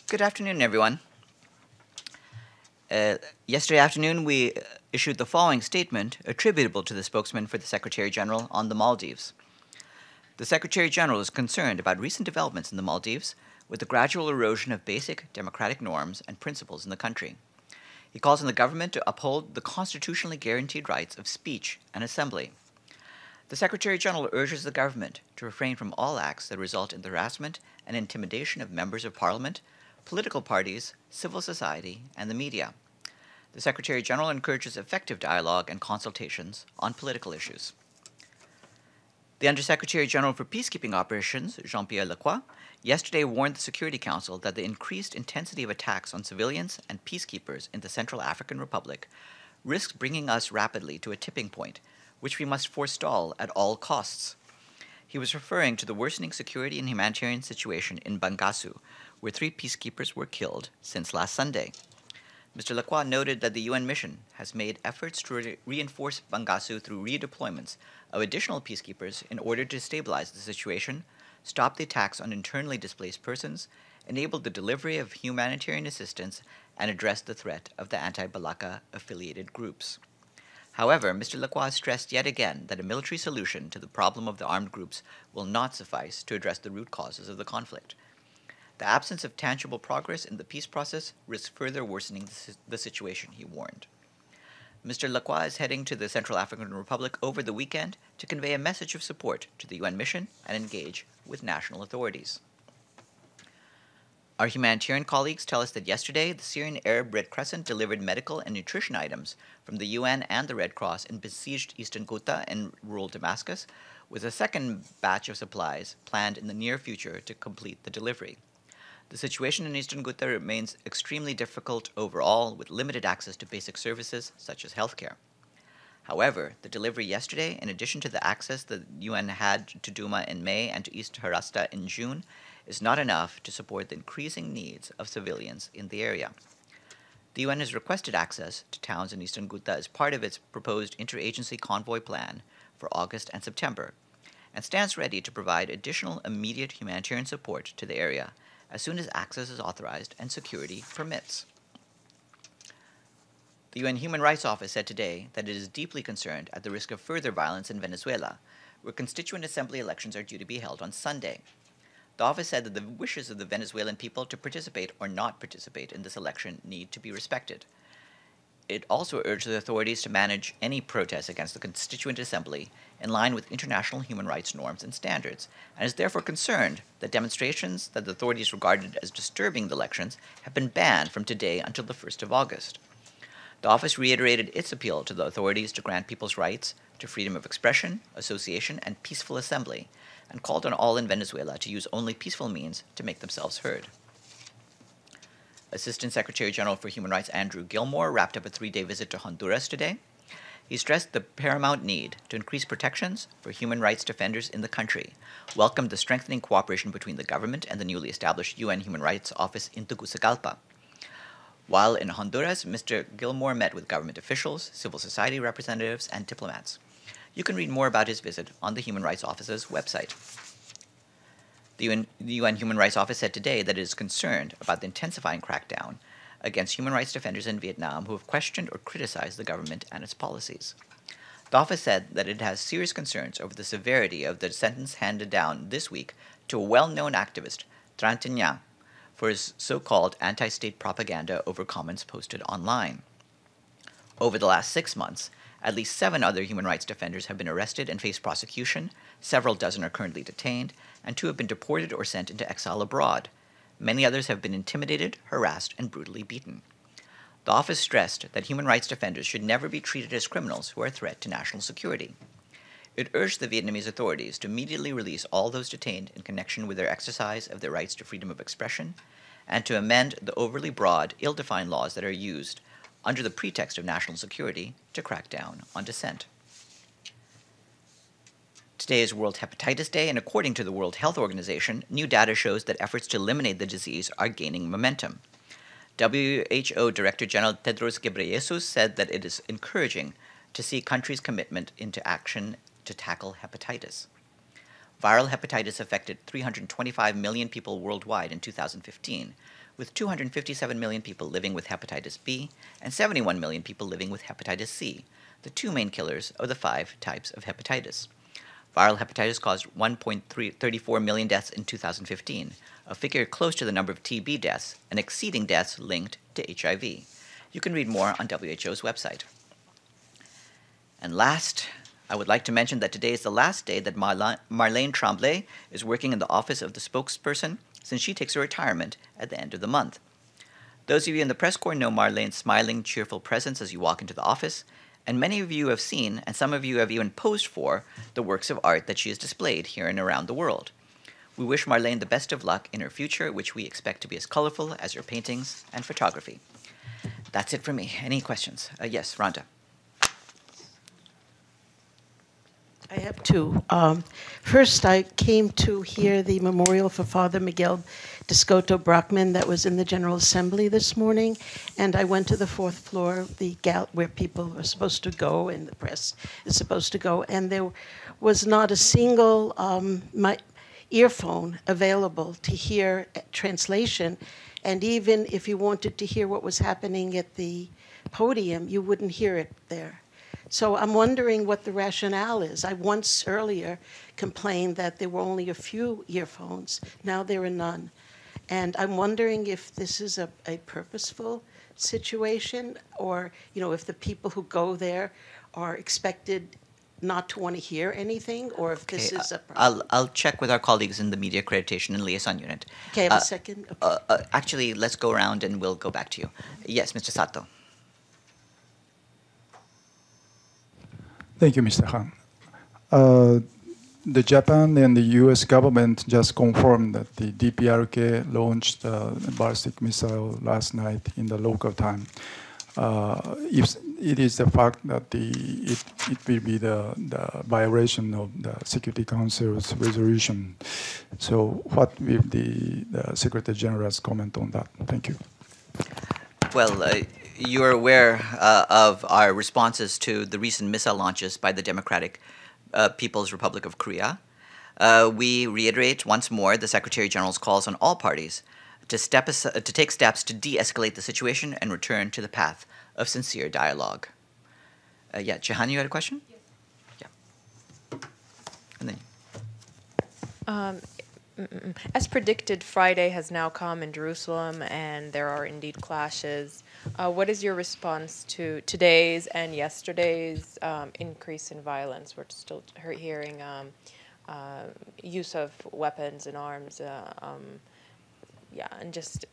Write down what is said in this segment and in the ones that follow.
Good afternoon, everyone. Yesterday afternoon, we issued the following statement attributable to the spokesman for the Secretary General on the Maldives. The Secretary General is concerned about recent developments in the Maldives with the gradual erosion of basic democratic norms and principles in the country. He calls on the government to uphold the constitutionally guaranteed rights of speech and assembly. The Secretary General urges the government to refrain from all acts that result in the harassment and intimidation of members of Parliament, political parties, civil society, and the media. The Secretary General encourages effective dialogue and consultations on political issues. The Undersecretary General for Peacekeeping Operations, Jean-Pierre Lacroix, yesterday warned the Security Council that the increased intensity of attacks on civilians and peacekeepers in the Central African Republic risks bringing us rapidly to a tipping point, which we must forestall at all costs. He was referring to the worsening security and humanitarian situation in Bangassou, where 3 peacekeepers were killed since last Sunday. Mr. Lacroix noted that the UN mission has made efforts to reinforce Bangassou through redeployments of additional peacekeepers in order to stabilize the situation, stop the attacks on internally displaced persons, enable the delivery of humanitarian assistance, and address the threat of the anti-Balaka-affiliated groups. However, Mr. Lacroix stressed yet again that a military solution to the problem of the armed groups will not suffice to address the root causes of the conflict. The absence of tangible progress in the peace process risks further worsening the situation, he warned. Mr. Lacroix is heading to the Central African Republic over the weekend to convey a message of support to the UN mission and engage with national authorities. Our humanitarian colleagues tell us that yesterday, the Syrian Arab Red Crescent delivered medical and nutrition items from the UN and the Red Cross in besieged eastern Ghouta and rural Damascus, with a second batch of supplies planned in the near future to complete the delivery. The situation in eastern Ghouta remains extremely difficult overall, with limited access to basic services such as healthcare. However, the delivery yesterday, in addition to the access the UN had to Douma in May and to East Harasta in June, is not enough to support the increasing needs of civilians in the area. The UN has requested access to towns in eastern Ghouta as part of its proposed interagency convoy plan for August and September, and stands ready to provide additional immediate humanitarian support to the area as soon as access is authorized and security permits. The UN Human Rights Office said today that it is deeply concerned at the risk of further violence in Venezuela, where Constituent Assembly elections are due to be held on Sunday. The office said that the wishes of the Venezuelan people to participate or not participate in this election need to be respected. It also urged the authorities to manage any protests against the Constituent Assembly in line with international human rights norms and standards, and is therefore concerned that demonstrations that the authorities regarded as disturbing the elections have been banned from today until the 1st of August. The office reiterated its appeal to the authorities to grant people's rights to freedom of expression, association, and peaceful assembly, and called on all in Venezuela to use only peaceful means to make themselves heard. Assistant Secretary General for Human Rights Andrew Gilmore wrapped up a 3-day visit to Honduras today. He stressed the paramount need to increase protections for human rights defenders in the country, welcomed the strengthening cooperation between the government and the newly established UN Human Rights Office in Tegucigalpa. While in Honduras, Mr. Gilmore met with government officials, civil society representatives, and diplomats. You can read more about his visit on the Human Rights Office's website. The UN Human Rights Office said today that it is concerned about the intensifying crackdown against human rights defenders in Vietnam who have questioned or criticized the government and its policies. The office said that it has serious concerns over the severity of the sentence handed down this week to a well-known activist, Tran Thi Nga, for his so-called anti-state propaganda over comments posted online. Over the last 6 months, at least 7 other human rights defenders have been arrested and face prosecution, several dozen are currently detained, and 2 have been deported or sent into exile abroad. Many others have been intimidated, harassed, and brutally beaten. The office stressed that human rights defenders should never be treated as criminals who are a threat to national security. It urged the Vietnamese authorities to immediately release all those detained in connection with their exercise of their rights to freedom of expression, and to amend the overly broad, ill-defined laws that are used under the pretext of national security to crack down on dissent. Today is World Hepatitis Day, and according to the World Health Organization, new data shows that efforts to eliminate the disease are gaining momentum. WHO Director General Tedros Ghebreyesus said that it is encouraging to see countries' commitment into action to tackle hepatitis. Viral hepatitis affected 325 million people worldwide in 2015, with 257 million people living with hepatitis B and 71 million people living with hepatitis C, the two main killers of the 5 types of hepatitis. Viral hepatitis caused 1.34 million deaths in 2015, a figure close to the number of TB deaths and exceeding deaths linked to HIV. You can read more on WHO's website. And last, I would like to mention that today is the last day that Marlene Tremblay is working in the office of the spokesperson, since she takes her retirement at the end of the month. Those of you in the press corps know Marlene's smiling, cheerful presence as you walk into the office, and many of you have seen, and some of you have even posed for, the works of art that she has displayed here and around the world. We wish Marlene the best of luck in her future, which we expect to be as colorful as her paintings and photography. That's it for me. Any questions? Yes, Rhonda. I have two. First, I came to hear the memorial for Father Miguel Discoto Brockman that was in the General Assembly this morning, and I went to the 4th floor, where people are supposed to go and the press is supposed to go, and there was not a single earphone available to hear translation, and even if you wanted to hear what was happening at the podium, you wouldn't hear it there. So I'm wondering what the rationale is. I once earlier complained that there were only a few earphones. Now there are none. And I'm wondering if this is a purposeful situation, or if the people who go there are expected not to want to hear anything, or if this is a problem. I'll check with our colleagues in the Media Accreditation and Liaison Unit. Okay, I have a second. Okay. Actually, let's go around and we'll go back to you. Yes, Mr. Sato. Thank you, Mr. Han. The Japan and the U.S. government just confirmed that the DPRK launched a ballistic missile last night in the local time. If it is the fact that it will be the violation of the Security Council's resolution. So what will the Secretary General's comment on that? Thank you. Well, you're aware of our responses to the recent missile launches by the Democratic People's Republic of Korea. We reiterate once more the Secretary General's calls on all parties to take steps to de-escalate the situation and return to the path of sincere dialogue. Yeah, Jahan, you had a question? Yes. Yeah. And then. As predicted, Friday has now come in Jerusalem, and there are indeed clashes. What is your response to today's and yesterday's increase in violence? We're still hearing use of weapons and arms, and just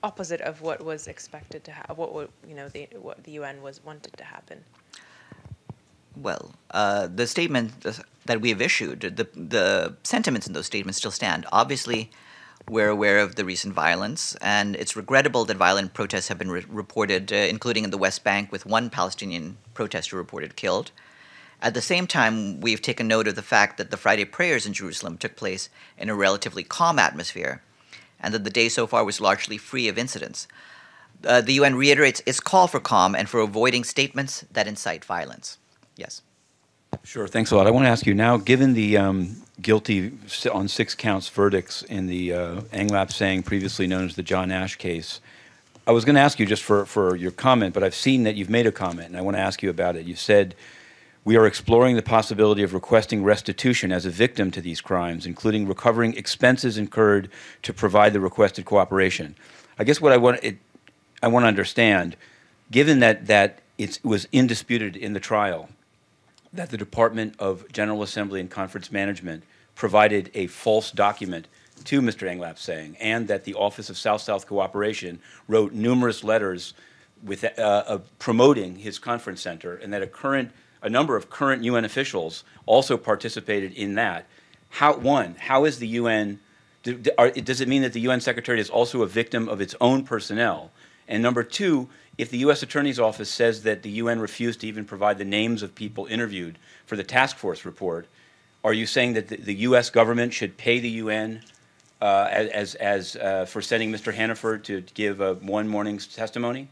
opposite of what was expected to happen. What the UN wanted to happen. Well, the statement that we have issued, the sentiments in those statements still stand. Obviously, we're aware of the recent violence, and it's regrettable that violent protests have been reported, including in the West Bank, with one Palestinian protester reported killed. At the same time, we've taken note of the fact that the Friday prayers in Jerusalem took place in a relatively calm atmosphere, and that the day so far was largely free of incidents. The UN reiterates its call for calm and for avoiding statements that incite violence. Yes. Sure, thanks a lot. I want to ask you now, given the guilty on 6 counts verdicts in the Englap Sang, previously known as the John Ash case, I was going to ask you just for your comment, but I've seen that you've made a comment, and I want to ask you about it. You said, we are exploring the possibility of requesting restitution as a victim to these crimes, including recovering expenses incurred to provide the requested cooperation. I guess what I want to understand, given that it was indisputed in the trial, that the Department of General Assembly and Conference Management provided a false document to Mr. Englap Sang, and that the Office of South-South Cooperation wrote numerous letters with promoting his conference center, and that a number of current UN officials also participated in that. How is the UN, does it mean that the UN Secretary is also a victim of its own personnel? And number two, if the U.S. Attorney's Office says that the UN refused to even provide the names of people interviewed for the task force report, are you saying that the U.S. government should pay the UN for sending Mr. Hannaford to give one morning's testimony?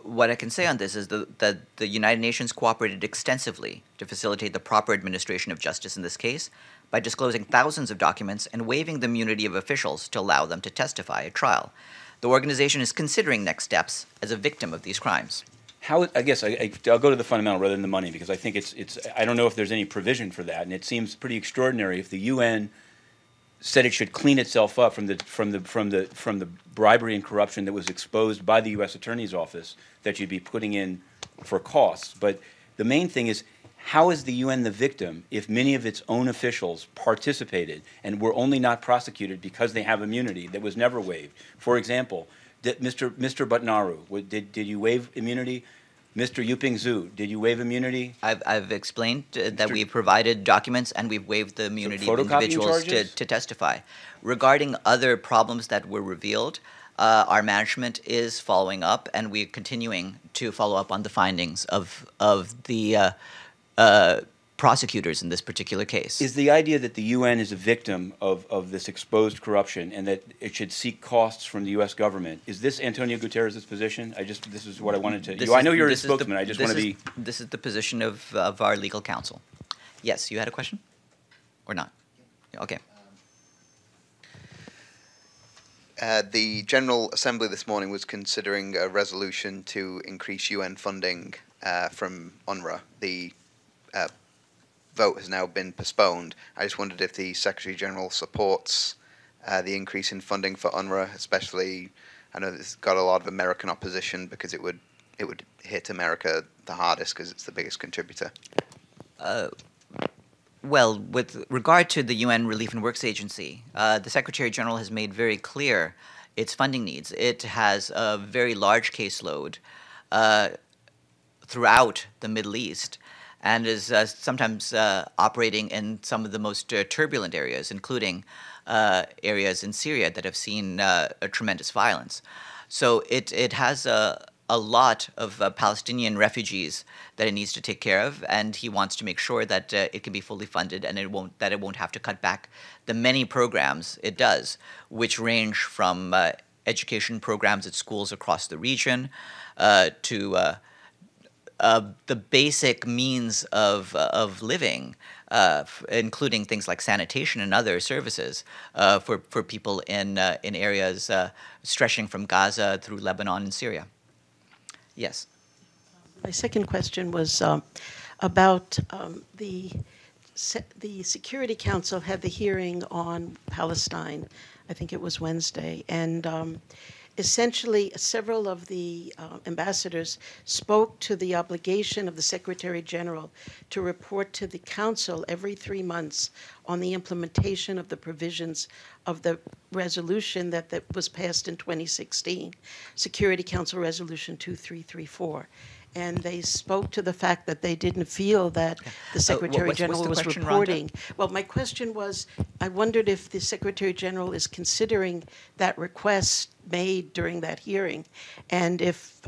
What I can say on this is that the United Nations cooperated extensively to facilitate the proper administration of justice in this case by disclosing thousands of documents and waiving the immunity of officials to allow them to testify at trial. The organization is considering next steps as a victim of these crimes. How, I guess I'll go to the fundamental rather than the money, because I think I don't know if there's any provision for that, and it seems pretty extraordinary if the UN said it should clean itself up from the bribery and corruption that was exposed by the U.S. Attorney's Office that you'd be putting in for costs. But the main thing is, how is the UN the victim if many of its own officials participated and were only not prosecuted because they have immunity that was never waived? For example, Mr. Butnaru, did you waive immunity? Mr. Yuping Zhu, did you waive immunity? I've explained that we provided documents and we've waived the immunity of individuals to testify. Regarding other problems that were revealed, our management is following up, and we're continuing to follow up on the findings of the prosecutors in this particular case. Is the idea that the UN is a victim of this exposed corruption and that it should seek costs from the U.S. government, is this Antonio Guterres' position? This is what I wanted to... I know you're a spokesman. I just want to be... This is the position of our legal counsel. Yes, you had a question? Or not? Okay. The General Assembly this morning was considering a resolution to increase UN funding from UNRWA. The vote has now been postponed. I just wondered if the Secretary General supports the increase in funding for UNRWA, especially, I know it's got a lot of American opposition because it would hit America the hardest because it's the biggest contributor. Well, with regard to the UN Relief and Works Agency, the Secretary General has made very clear its funding needs. It has a very large caseload throughout the Middle East, and is sometimes operating in some of the most turbulent areas, including areas in Syria that have seen tremendous violence. So it has a lot of Palestinian refugees that it needs to take care of, and he wants to make sure that it can be fully funded and it won't have to cut back the many programs it does, which range from education programs at schools across the region to the basic means of living, including things like sanitation and other services for people in areas stretching from Gaza through Lebanon and Syria. Yes. My second question was about the Security Council had the hearing on Palestine. I think it was Wednesday, and essentially, several of the ambassadors spoke to the obligation of the Secretary General to report to the Council every 3 months on the implementation of the provisions of the resolution that was passed in 2016, Security Council Resolution 2334. And they spoke to the fact that they didn't feel that the Secretary General was reporting. Rhonda? Well, my question was, I wondered if the Secretary General is considering that request made during that hearing, and if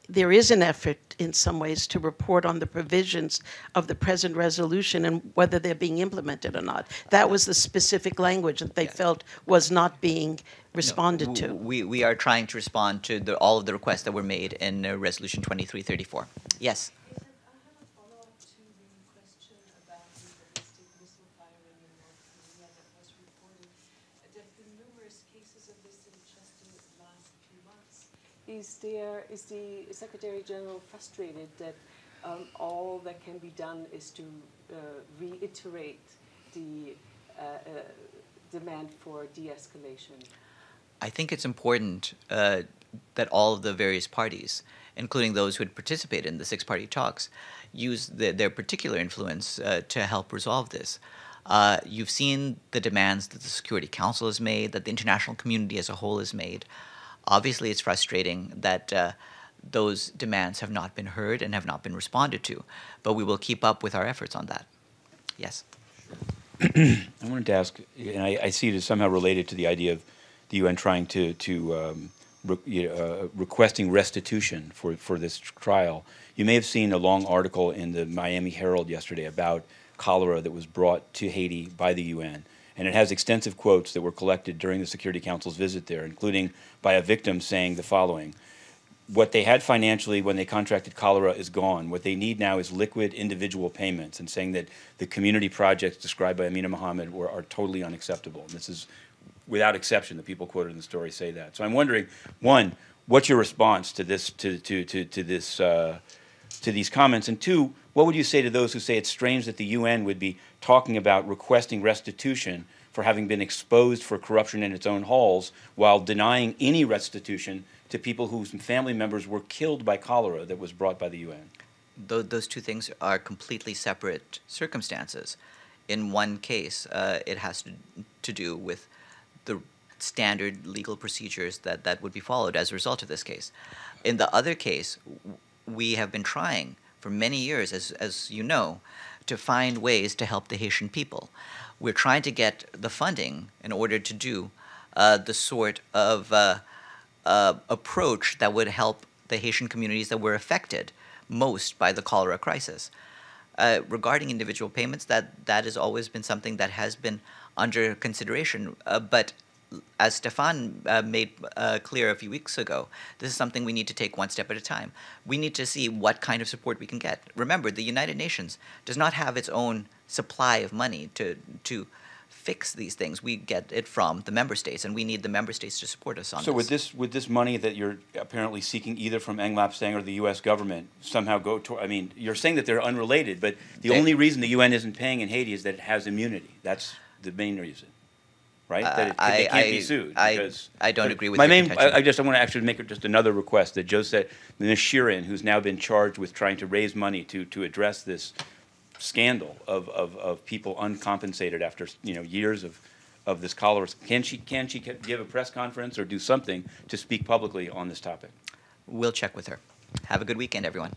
there is an effort in some ways to report on the provisions of the present resolution and whether they're being implemented or not. That was the specific language that they felt was not being responded to. We are trying to respond to all of the requests that were made in Resolution 2334. Yes. I have a follow-up to the question about the ballistic missile firing in North Korea that was reported. There have been numerous cases of this in just the last few months. Is the Secretary General frustrated that all that can be done is to reiterate the demand for de-escalation? I think it's important that all of the various parties, including those who had participated in the six-party talks, use their particular influence to help resolve this. You've seen the demands that the Security Council has made, that the international community as a whole has made. Obviously, it's frustrating that those demands have not been heard and have not been responded to, but we will keep up with our efforts on that. Yes. I wanted to ask, and I see it as somehow related to the idea of the UN trying requesting restitution for this trial. You may have seen a long article in the Miami Herald yesterday about cholera that was brought to Haiti by the UN. And it has extensive quotes that were collected during the Security Council's visit there, including by a victim saying the following: what they had financially when they contracted cholera is gone. What they need now is liquid individual payments, and saying that the community projects described by Amina Mohammed are totally unacceptable. And this is without exception, the people quoted in the story say that. So I'm wondering, one, what's your response to this, to these comments? And two, what would you say to those who say it's strange that the UN would be talking about requesting restitution for having been exposed for corruption in its own halls while denying any restitution to people whose family members were killed by cholera that was brought by the UN? Those two things are completely separate circumstances. In one case, it has to do with the standard legal procedures that would be followed as a result of this case. In the other case, we have been trying for many years, as you know, to find ways to help the Haitian people. We're trying to get the funding in order to do the sort of approach that would help the Haitian communities that were affected most by the cholera crisis. Regarding individual payments, that has always been something that has been under consideration. But as Stefan made clear a few weeks ago, this is something we need to take one step at a time. We need to see what kind of support we can get. Remember, the United Nations does not have its own supply of money to fix these things. We get it from the member states, and we need the member states to support us on this. So would this money that you're apparently seeking either from Englap Sang or the U.S. government somehow go to, I mean, you're saying that they're unrelated, but the only reason the UN isn't paying in Haiti is that it has immunity. That's the main reason, right? That they can't be sued. I don't agree with my your main. contention. I want to actually make just another request that Joe said. Ms. Shirin, who's now been charged with trying to raise money to address this scandal of people uncompensated after years of this cholera. Can she give a press conference or do something to speak publicly on this topic? We'll check with her. Have a good weekend, everyone.